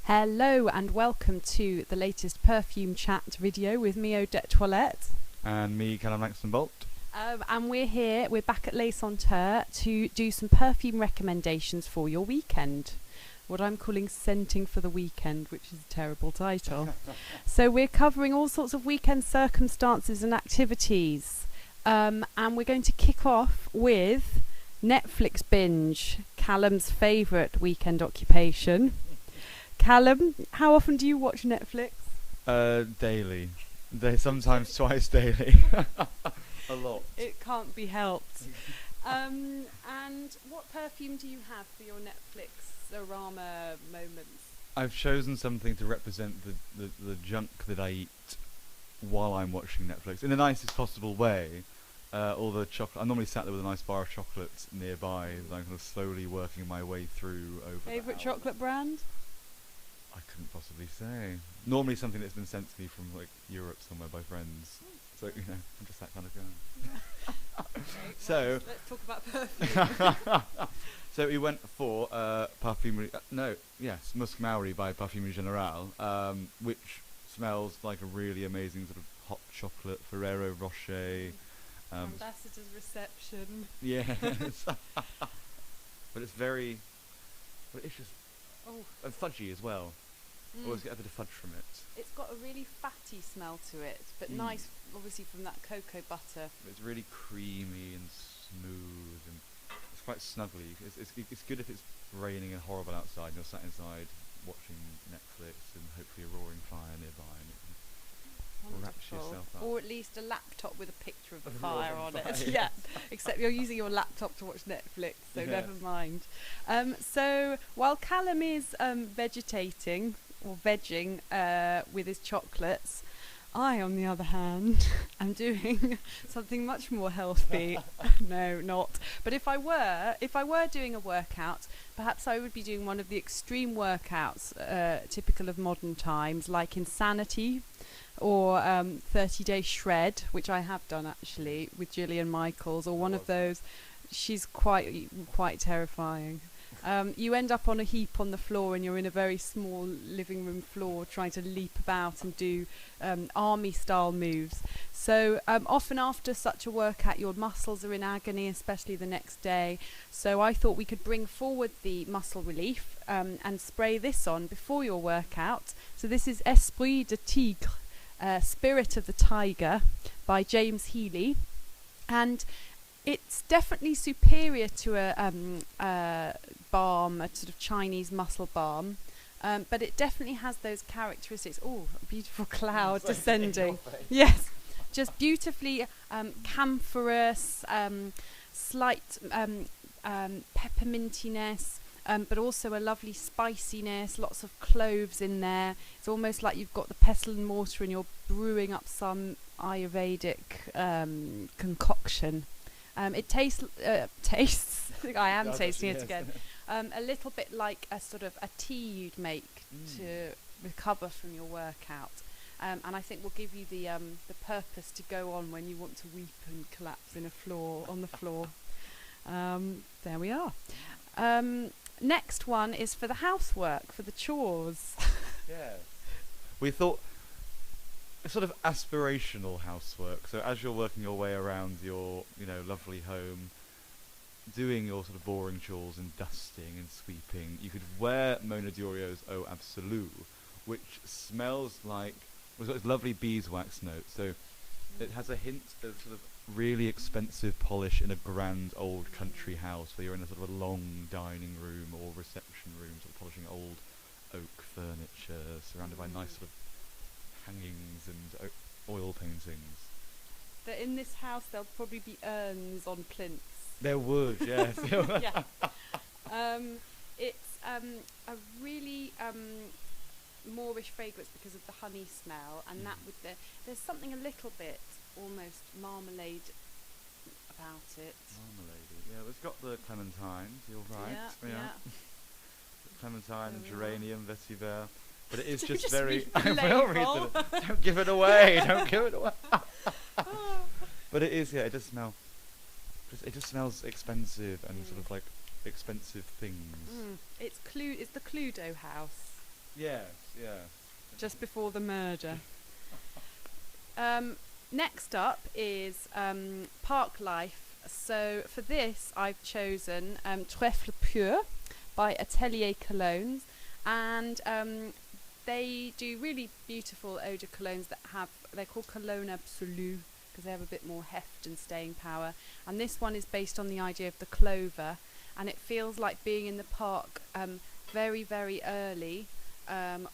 Hello and welcome to the latest perfume chat video with me, de Toilette. And me, Callum Langston-Bolt. And we're back at Les Senteurs to do some perfume recommendations for your weekend. What I'm calling Scenting for the Weekend, which is a terrible title. So we're covering all sorts of weekend circumstances and activities. And we're going to kick off with Netflix binge, Callum's favourite weekend occupation. Callum, how often do you watch Netflix? Daily. Sometimes twice daily. A lot. It can't be helped. And what perfume do you have for your Netflix-orama moments? I've chosen something to represent the junk that I eat while I'm watching Netflix, in the nicest possible way. All the chocolate. I'm normally sat there with a nice bar of chocolates nearby that I'm kind of slowly working my way through over. Favourite chocolate brand? I couldn't possibly say. Normally something that's been sent to me from like Europe somewhere by friends. So I'm just that kind of guy. Okay, So let's talk about perfume. So we went for Parfumerie. Musc Maori by Parfumerie Generale, which smells like a really amazing sort of hot chocolate Ferrero Rocher. Ambassador's reception. Yes. But it's very. But it's just. Oh. And fudgy as well. Always get a bit of fudge from it. It's got a really fatty smell to it, but nice, obviously, from that cocoa butter. It's really creamy and smooth, and it's quite snuggly. It's good if it's raining and horrible outside and you're sat inside watching Netflix and hopefully a roaring fire nearby, and it can wrap yourself up. Or at least a laptop with a picture of a fire on it. Yeah, except you're using your laptop to watch Netflix, so never mind. So while Callum is vegetating or vegging with his chocolates, I, on the other hand, am doing something much more healthy. No, not. But if I were doing a workout, perhaps I would be doing one of the extreme workouts typical of modern times, like Insanity or 30-Day Shred, which I have done actually with Gillian Michaels, or one of those. She's quite terrifying. You end up on a heap on the floor and you're in a very small living room floor trying to leap about and do army style moves. So often after such a workout your muscles are in agony, especially the next day. So I thought we could bring forward the muscle relief and spray this on before your workout. So this is Espirit de Tigre, Spirit of the Tiger by James Heeley. And it's definitely superior to a balm, a sort of Chinese muscle balm, but it definitely has those characteristics. Oh, a beautiful cloud descending. Yes, just beautifully camphorous, slight peppermintiness, but also a lovely spiciness, lots of cloves in there. It's almost like you've got the pestle and mortar and you're brewing up some Ayurvedic concoction. It tastes. I am tasting it again. A little bit like a sort of a tea you'd make to recover from your workout, and I think will give you the purpose to go on when you want to weep and collapse on the floor. There we are. Next one is for the housework, for the chores. Yeah. We thought a sort of aspirational housework. So as you're working your way around your, lovely home, doing your sort of boring chores and dusting and sweeping, you could wear Mona Diorio's Eau Absolue, which smells like, it's got this lovely beeswax note. So it has a hint of sort of really expensive polish in a grand old country house where you're in a sort of a long dining room or reception room, sort of polishing old oak furniture, surrounded by nice sort of hangings and oil paintings. But in this house there'll probably be urns on plinths. There would, yes. Yeah. It's a really Moorish fragrance because of the honey smell, and that with there's something a little bit almost marmalade about it. Marmalade, yeah. It's got the clementines, you're right. Yeah. Clementine and geranium, vetiver. But it is Don't just very. I will read it. Don't give it away. Don't give it away. But it is. Yeah. It does smell. It just smells expensive and sort of like expensive things. It's the Cluedo house. Yes, yeah. Just before the murder. Next up is Park Life. So for this, I've chosen Trèfle Pure by Atelier Colognes, and they do really beautiful eau de colognes they're called Cologne Absolue because they have a bit more heft and staying power. And this one is based on the idea of the clover, and it feels like being in the park very, very early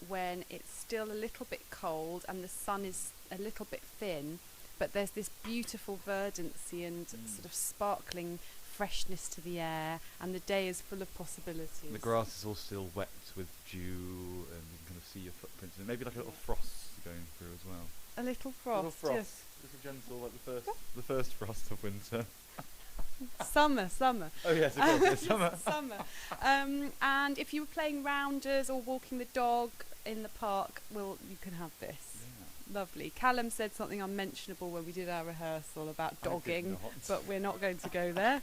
when it's still a little bit cold and the sun is a little bit thin, but there's this beautiful verdancy and sort of sparkling freshness to the air, and the day is full of possibilities. The grass is all still wet with dew, and you can kind of see your footprints, and maybe like a little frost going through as well. A little frost. Just a gentle, like the first frost of winter. Summer. Oh yes, of course, yes, summer. Summer. And if you were playing rounders or walking the dog in the park, well, you can have this. Yeah. Lovely. Callum said something unmentionable when we did our rehearsal about dogging, but we're not going to go there.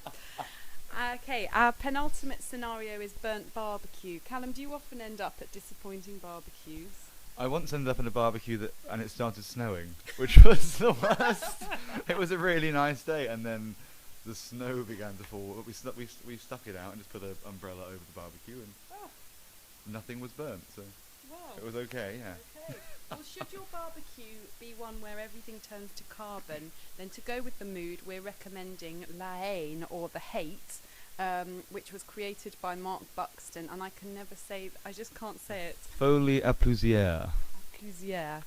Okay, our penultimate scenario is burnt barbecue. Callum, do you often end up at disappointing barbecues? I once ended up in a barbecue and it started snowing, which was the worst. It was a really nice day, and then the snow began to fall. We stuck it out and just put an umbrella over the barbecue, and nothing was burnt, so it was okay, yeah. Okay. Well, should your barbecue be one where everything turns to carbon, then to go with the mood, we're recommending La Haine, or The Hate, which was created by Mark Buxton, and I just can't say it. Folie à Plusiers. Plusiers.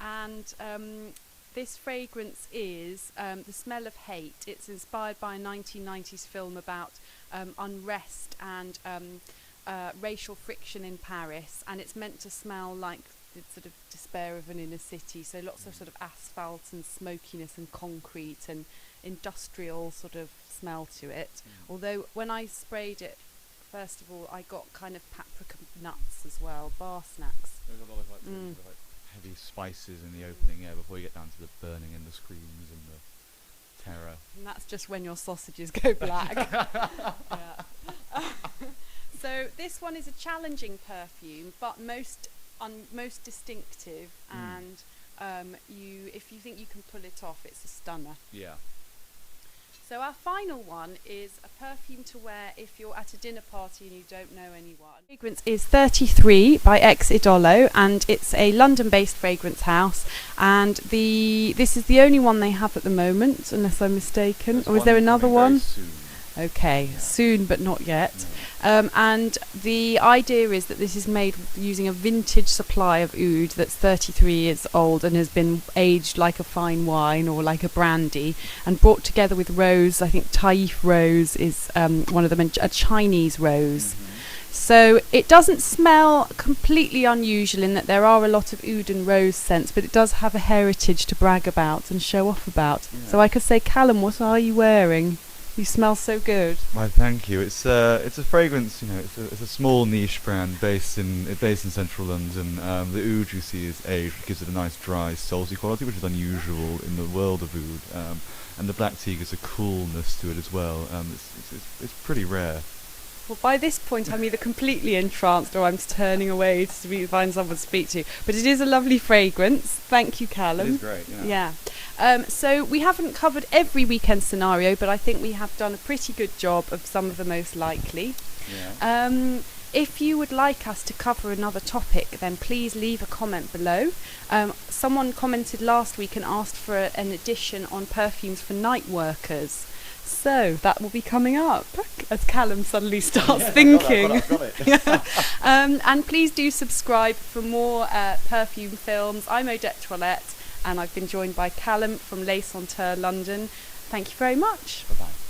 And this fragrance is the smell of hate. It's inspired by a 1990s film about unrest and racial friction in Paris, and it's meant to smell like the sort of despair of an inner city, so lots of sort of asphalt and smokiness and concrete and industrial sort of smell to it. Although when I sprayed it, first of all, I got kind of paprika nuts as well, bar snacks. There's a lot of like heavy spices in the opening, before you get down to the burning and the screams and the terror. And that's just when your sausages go black. So this one is a challenging perfume, but most distinctive, and if you think you can pull it off, it's a stunner. Yeah. So our final one is a perfume to wear if you're at a dinner party and you don't know anyone. The fragrance is 33 by Ex Idolo, and it's a London-based fragrance house, and this is the only one they have at the moment, unless I'm mistaken. There's or is there another one? Okay, yeah. Soon but not yet. No. And the idea is that this is made using a vintage supply of oud that's 33 years old and has been aged like a fine wine or like a brandy, and brought together with rose. I think Taif rose is one of them, and a Chinese rose. So it doesn't smell completely unusual in that there are a lot of oud and rose scents, but it does have a heritage to brag about and show off about. Yeah. So I could say, Callum, what are you wearing? You smell so good. Why, thank you. It's a fragrance. It's a small niche brand based in central London. The oud you see is aged, which gives it a nice dry, salty quality, which is unusual in the world of oud. And the black tea gives a coolness to it as well. It's pretty rare. Well, by this point, I'm either completely entranced or I'm turning away to find someone to speak to. But it is a lovely fragrance. Thank you, Callum. It is great, yeah. So we haven't covered every weekend scenario, but I think we have done a pretty good job of some of the most likely. Yeah. If you would like us to cover another topic, then please leave a comment below. Someone commented last week and asked for an edition on perfumes for night workers. So that will be coming up as Callum suddenly starts thinking. I've got it. And please do subscribe for more perfume films. I'm Odette Toilette, and I've been joined by Callum from Les Senteurs London. Thank you very much. Bye-bye.